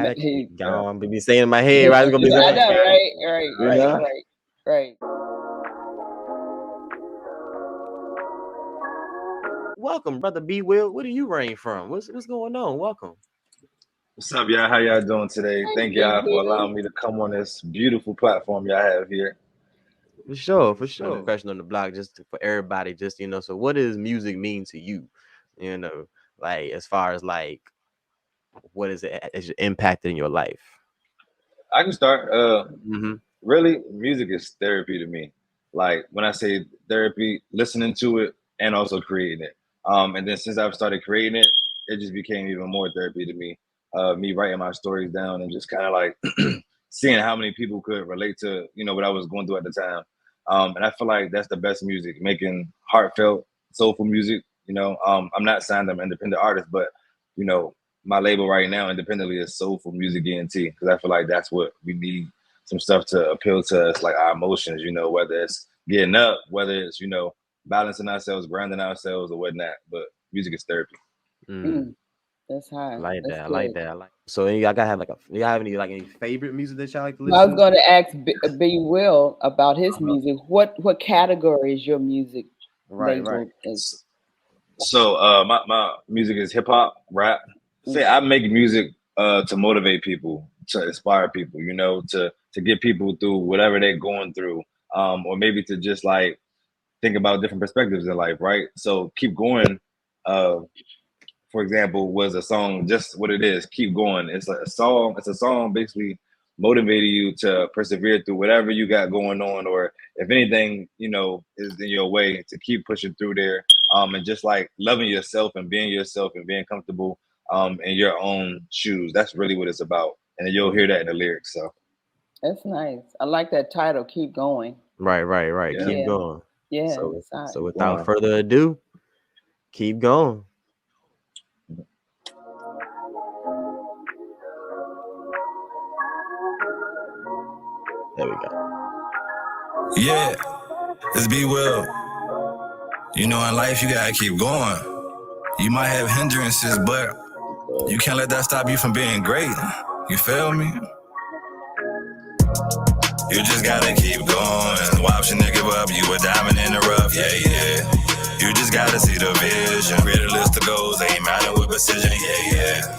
Gotta keep going. Be saying in my head, right? It's gonna be I know, right. Welcome, brother BWill. Where do you reign from? What's going on? Welcome. What's up, y'all? How y'all doing today? Thank y'all for allowing me to come on this beautiful platform y'all have here. For sure. Question on the block, just for everybody, just so what does music mean to you? Like as far as like what is it as impacted in your life? I can start. Really, music is therapy to me. Like when I say therapy, listening to it and also creating it. And then since I've started creating it, it just became even more therapy to me. Me writing my stories down and just kind of like seeing how many people could relate to what I was going through at the time. And I feel like that's the best music, making heartfelt, soulful music. I'm not signed, I'm an independent artist, but my label right now independently is Soulful Music ENT, because I feel like that's what we need. Some stuff to appeal to us, like our emotions, whether it's getting up, whether it's, balancing ourselves, grounding ourselves or whatnot. But music is therapy. That's high. I like that. So y'all gotta have do y'all have any favorite music that y'all like to listen to? I was going to ask BWill about his music. What category is your music labeled as? So my music is hip hop, rap. Say I make music to motivate people, to inspire people, to get people through whatever they're going through, or maybe to just like think about different perspectives in life, right? So Keep Going, for example, was a song, just what it is, keep going. It's a song basically motivating you to persevere through whatever you got going on, or if anything, is in your way, to keep pushing through there. And just like loving yourself and being comfortable in your own shoes. That's really what it's about. And you'll hear that in the lyrics. So that's nice. I like that title, Keep Going. Right. Yeah. Keep going. Yeah. So without further ado, keep going. There we go. Yeah, it's BWill. In life you gotta keep going. You might have hindrances, but you can't let that stop you from being great. You feel me? You just gotta keep going. Why option to give up? You a diamond in the rough, yeah. You just gotta see the vision. Create a list of goals, ain't matter what precision, yeah.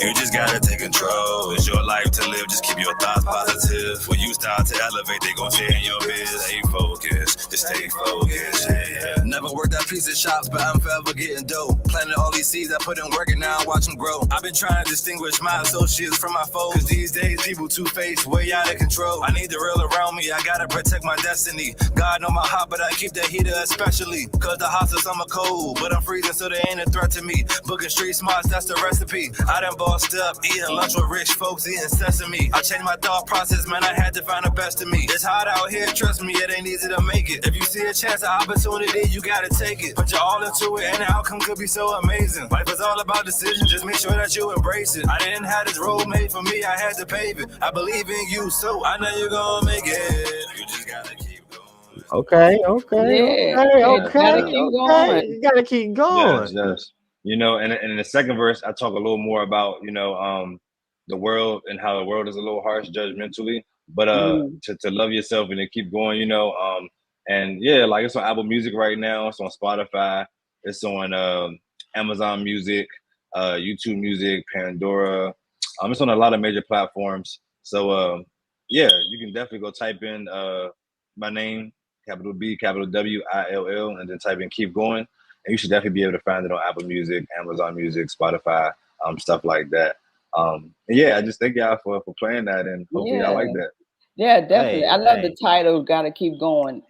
You just gotta take control. It's your life to live, just keep your thoughts positive. When you start to elevate, they gon' share in your biz. Stay focused, just stay focused, yeah. Never worked at pizza shops, but I'm forever getting dope. Planted all these seeds, I put in work and now I watch them grow. I've been trying to distinguish my associates from my foes, cause these days people two-faced, way out of control. I need the real around me, I gotta protect my destiny. God know my heart, but I keep that heater especially, cause the hot summer cold, but I'm freezing so they ain't a threat to me. Booking street smarts, that's the recipe. I done bossed up, eating lunch with rich folks, eating sesame. I changed my thought process, man, I had to find the best of me. It's hot out here, trust me, it ain't easy to make it. If you see a chance, an opportunity, you gotta take it. Put your all into it, and the outcome could be so amazing. Life is all about decisions, just make sure that you embrace it. I didn't have this road made for me, I had to pave it. I believe in you, so I know you're gonna make it. You just gotta keep going. Okay. Gotta keep going. You gotta keep going. Yes. And in the second verse, I talk a little more about, the world and how the world is a little harsh judgmentally, but to love yourself and to keep going, and yeah, like it's on Apple Music right now. It's on Spotify. It's on Amazon Music, YouTube Music, Pandora. It's on a lot of major platforms. So yeah, you can definitely go type in my name, capital B, capital WILL, and then type in Keep Going. And you should definitely be able to find it on Apple Music, Amazon Music, Spotify, stuff like that. Yeah, I just thank y'all for playing that, and hopefully y'all like that. Yeah, definitely. I love the title, Gotta Keep Going.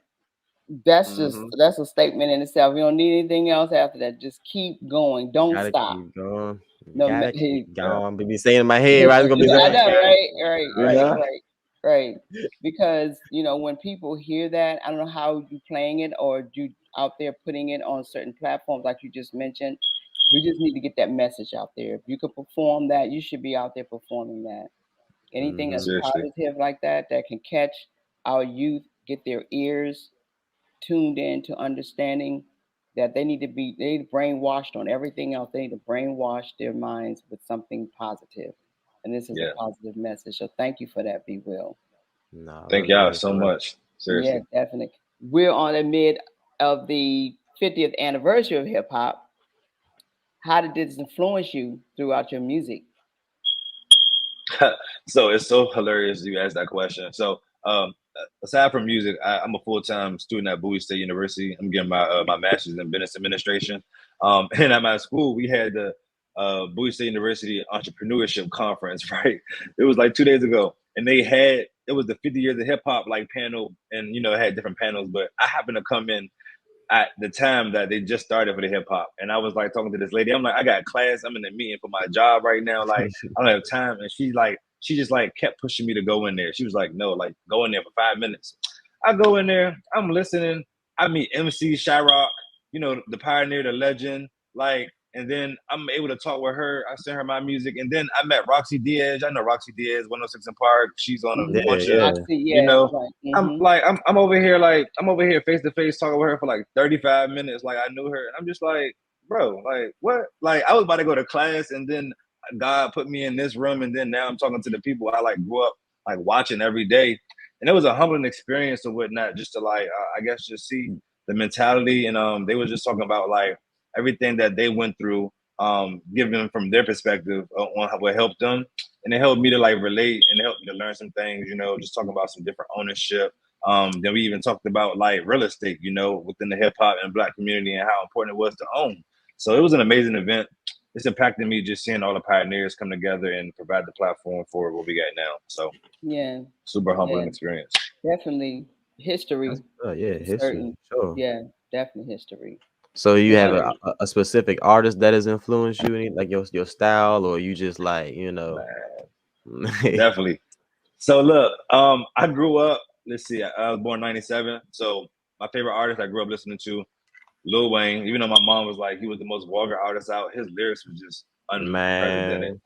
That's that's a statement in itself. You don't need anything else after that. Just keep going. Don't stop. Keep going. No, keep going. Be saying in my head, right? It's gonna be I know, right. Because when people hear that, I don't know how you playing it or you out there putting it on certain platforms like you just mentioned. We just need to get that message out there. If you could perform that, you should be out there performing that. Anything that's positive like that can catch our youth, get their ears tuned in to understanding that they need brainwashed on everything else. They need to brainwash their minds with something positive. and this is a positive message. So thank you for that, BWill. No, thank y'all so much. Seriously. Yeah, definitely. We're on the mid of the 50th anniversary of hip hop. How did this influence you throughout your music? So it's so hilarious you asked that question. So aside from music, I'm a full-time student at Bowie State University. I'm getting my master's in business administration. And at my school, we had the Bowie State University Entrepreneurship Conference, right? It was like 2 days ago. And it was the 50 years of hip hop like panel, and it had different panels, but I happened to come in at the time that they just started for the hip hop. And I was like talking to this lady. I'm like, I got class. I'm in a meeting for my job right now. Like, I don't have time. And she just like kept pushing me to go in there. She was like, no, like go in there for 5 minutes. I go in there. I'm listening. I meet MC Shyrock, the pioneer, the legend. Like, and then I'm able to talk with her. I sent her my music. And then I met Roxy Diaz. I know Roxy Diaz, 106 in Park. She's on a bunch of, Roxy, right. I'm over here face to face talking with her for like 35 minutes. Like, I knew her. And I'm just like, bro, like what? Like, I was about to go to class, and then God put me in this room, and then now I'm talking to the people I like grew up like watching every day. And it was a humbling experience or whatnot, just to like, I guess, just see the mentality. And they were just talking about like everything that they went through, giving them from their perspective on what helped them. And it helped me to like relate, and it helped me to learn some things, just talking about some different ownership. Then we even talked about like real estate, within the hip hop and Black community, and how important it was to own. So it was an amazing event. It's impacted me just seeing all the pioneers come together and provide the platform for what we got now. So super humbling experience. Definitely history. History. Sure. Yeah, definitely history. So you have a specific artist that has influenced you, like your style, or you just like, Definitely. So look, I grew up, let's see, I was born in 97. So my favorite artist I grew up listening to, Lil Wayne. Even though my mom was like, he was the most vulgar artist out, his lyrics were just unprecedented.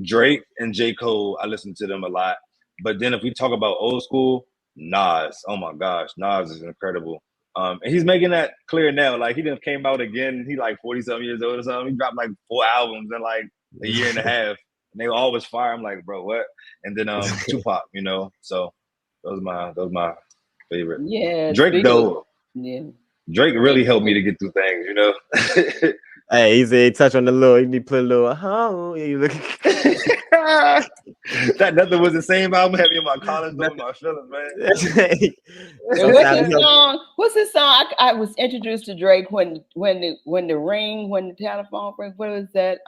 Drake and J. Cole, I listened to them a lot. But then if we talk about old school, Nas, oh my gosh, Nas is incredible. And he's making that clear now. Like, he just came out again. He like 40-something years old or something. He dropped like 4 albums in like a year and a half. And they were always fire. I'm like, bro, what? And then Tupac, So those are my favorite. Yeah. Drake though. Yeah. Drake really helped me to get through things, Hey, he said touch on the little, he put a little you look. That nothing was the same album had me in my college doing my feelings, man. What's his song? I was introduced to Drake when the telephone break. What was that?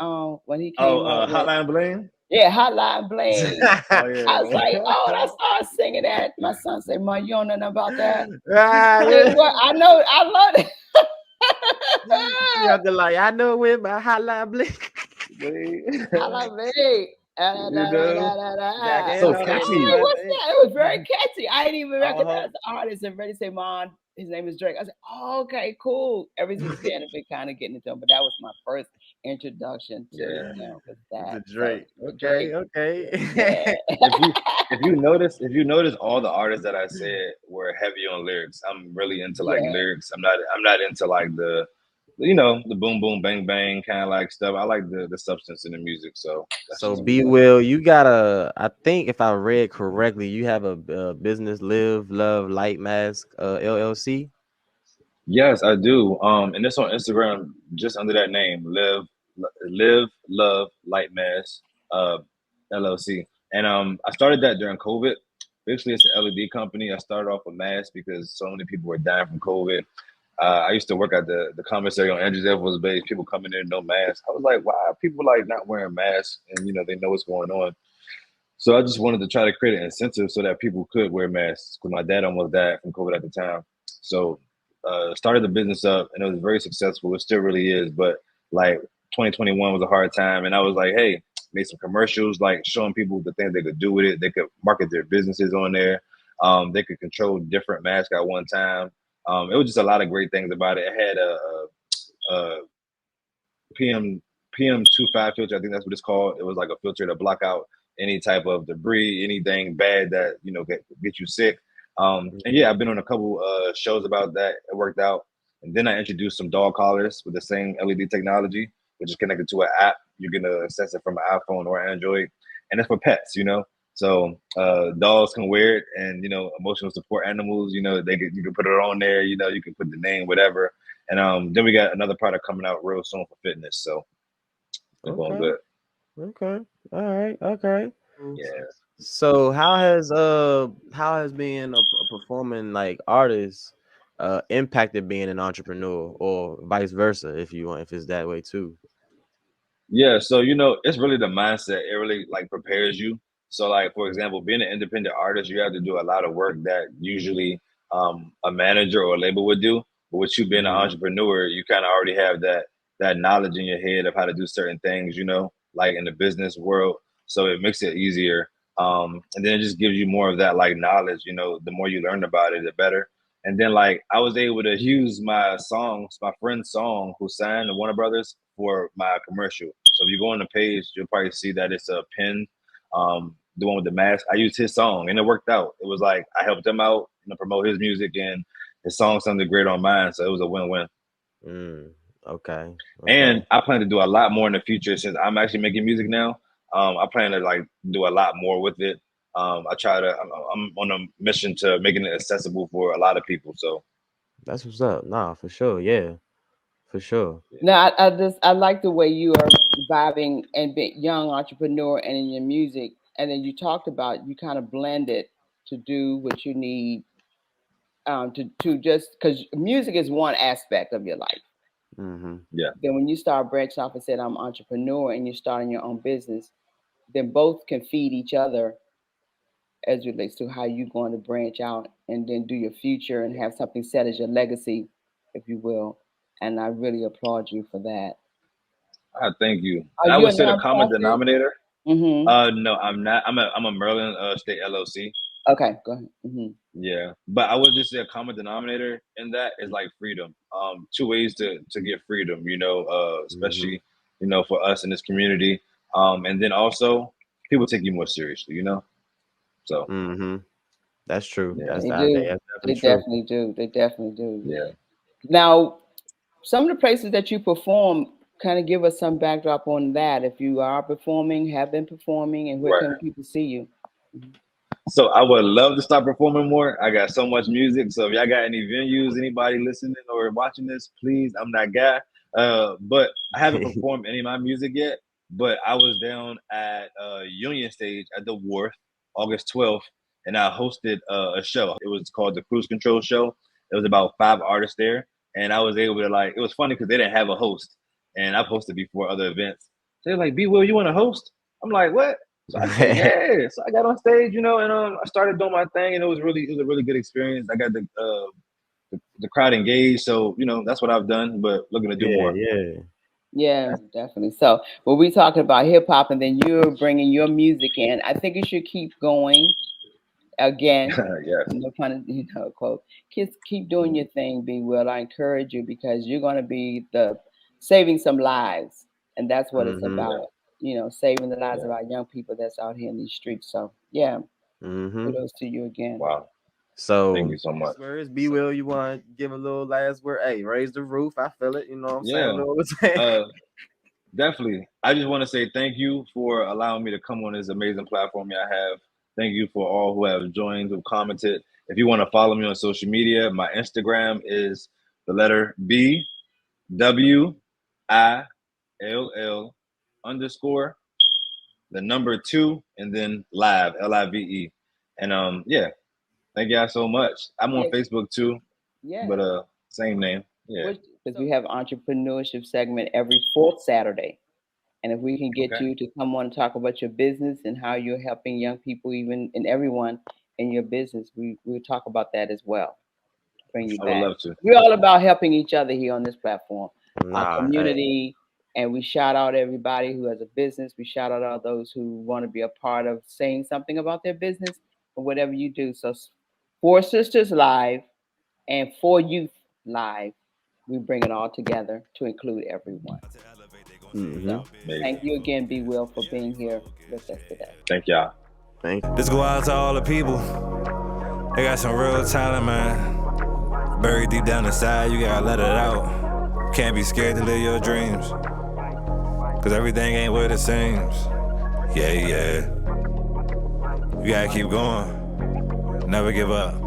When he came Hotline Bling. Yeah, Hotline Bling. I was like, and I started singing that. My son said, "Mom, you don't know nothing about that." I know, I love it. You have to like, I know when my Hotline Bling. Hotline Bling. So catchy. What's that? It was very catchy. I didn't even recognize the artist, and ready to say, "Mom, his name is Drake." I said, "Okay, cool." Ever since then, I've been kind of getting into him, but that was my first introduction to that. Drake. Okay. Yeah. if you notice, all the artists that I said were heavy on lyrics. I'm really into like lyrics. I'm not into like the boom boom bang bang kind of like stuff. I like the substance in the music. So BWill, you got I think if I read correctly, you have a business, Live Love Light Mask LLC. Yes, I do. And it's on Instagram just under that name, Live Love Light Mask LLC. And I started that during COVID. Basically, it's an LED company. I started off with masks because so many people were dying from COVID. I used to work at the commissary on Andrews Air Force Base. People coming in no mask. I was like, why are people like not wearing masks? And they know what's going on. So I just wanted to try to create an incentive so that people could wear masks. Because my dad almost died from COVID at the time. So started the business up, and it was very successful. It still really is. But like 2021 was a hard time, and I was like, hey, made some commercials, like showing people the things they could do with it. They could market their businesses on there. They could control different masks at one time. It was just a lot of great things about it. It had a PM2.5 filter. I think that's what it's called. It was like a filter to block out any type of debris, anything bad that get you sick. And yeah, I've been on a couple shows about that. It worked out. And then I introduced some dog collars with the same LED technology, which is connected to an app. You can access it from an iPhone or Android. and it's for pets, you know. So dogs can wear it, and you know, emotional support animals, you know, you can put it on there, you know, you can put the name, whatever. And then we got another product coming out real soon for fitness. So it's going good. Okay. All right. Okay. Yeah. So how has being a performing like artist impacted being an entrepreneur, or vice versa, if you want, if it's that way too? Yeah, so you know, it's really the mindset. It really like prepares you. So like for example, being an independent artist, you have to do a lot of work that usually a manager or a label would do. But with you being an entrepreneur, you kind of already have that knowledge in your head of how to do certain things, you know, like in the business world. So it makes it easier. And then it just gives you more of that like knowledge, you know, the more you learn about it, the better. And then like I was able to use my songs, my friend's song who signed the Warner Brothers for my commercial. So if you go on the page, you'll probably see that it's a pin, the one with the mask. I used his song and it worked out. It was like I helped him out, you know, promote his music, and his song sounded great on mine. So it was a win-win. Okay. And I plan to do a lot more in the future since I'm actually making music now. I plan to like do a lot more with it. I'm on a mission to making it accessible for a lot of people. So that's what's up. Nah, for sure. Yeah, for sure. Now, I like the way you are vibing and being young entrepreneur and in your music, and then you talked about you kind of blend it to do what you need to just because music is one aspect of your life. Yeah. Then when you start branching off and said I'm entrepreneur and you're starting your own business, then both can feed each other as it relates to how you're going to branch out and then do your future and have something set as your legacy, if you will. And I really applaud you for that. Thank you. Are I you would a say the common nonprofit? denominator. No, I'm not. I'm a Maryland state LLC. Okay, go ahead. Yeah, but I would just say a common denominator in that is like freedom. Two ways to get freedom, you know, especially you know for us in this community. And then also people take you more seriously, you know. So that's true. Yeah. That's They definitely do. They true. definitely do. They definitely do. Yeah. Now, some of the places that you perform, kind of give us some backdrop on that. If you are performing, have been performing, and where can people see you? So I would love to start performing more. I got so much music. So if y'all got any venues, anybody listening or watching this, please, I'm that guy. But I haven't performed any of my music yet. But I was down at Union Stage at the Wharf, August 12th, and I hosted a show. It was called the Cruise Control Show. It was about 5 artists there, and I was able to like. It was funny because they didn't have a host, and I've hosted before other events. They're like, "BWill, you want to host?" I'm like, "What?" So I said, yeah. So I got on stage, you know, and I started doing my thing, and it was a really good experience. I got the crowd engaged, so you know that's what I've done, but looking to do more. Yeah, definitely. So when we talking about hip hop, and then you're bringing your music in, I think you should keep going. Again, yes. No pun, quote. Kids, keep doing your thing, BWill. I encourage you because you're going to be the saving some lives, and that's what it's about. You know, saving the lives of our young people that's out here in these streets. So yeah, kudos to you again. Wow. So thank you so much. Where is BWill? You want to give a little last word? Hey, raise the roof. I feel it. You know what I'm saying? Definitely. I just want to say thank you for allowing me to come on this amazing platform y'all have. Thank you for all who have joined, who commented. If you want to follow me on social media, my Instagram is the letter BWill _ 2 and then live LIVE. And yeah, thank y'all so much. I'm on Facebook too. Yeah. But same name. Yeah. Because we have entrepreneurship segment every 4th Saturday. And if we can get you to come on and talk about your business and how you're helping young people, even and everyone in your business, we'll talk about that as well. Bring you back. I would love to. We're all about helping each other here on this platform, our community, and we shout out everybody who has a business. We shout out all those who want to be a part of saying something about their business or whatever you do. So 4SistersLive and 4Youth Live, we bring it all together to include everyone. So, thank you again, BWill, for being here with us today. Thank y'all. Thank you. This go out to all the people. They got some real talent, man. Buried deep down inside, you gotta let it out. Can't be scared to live your dreams. Cause everything ain't what it seems. Yeah. You gotta keep going. Never give up.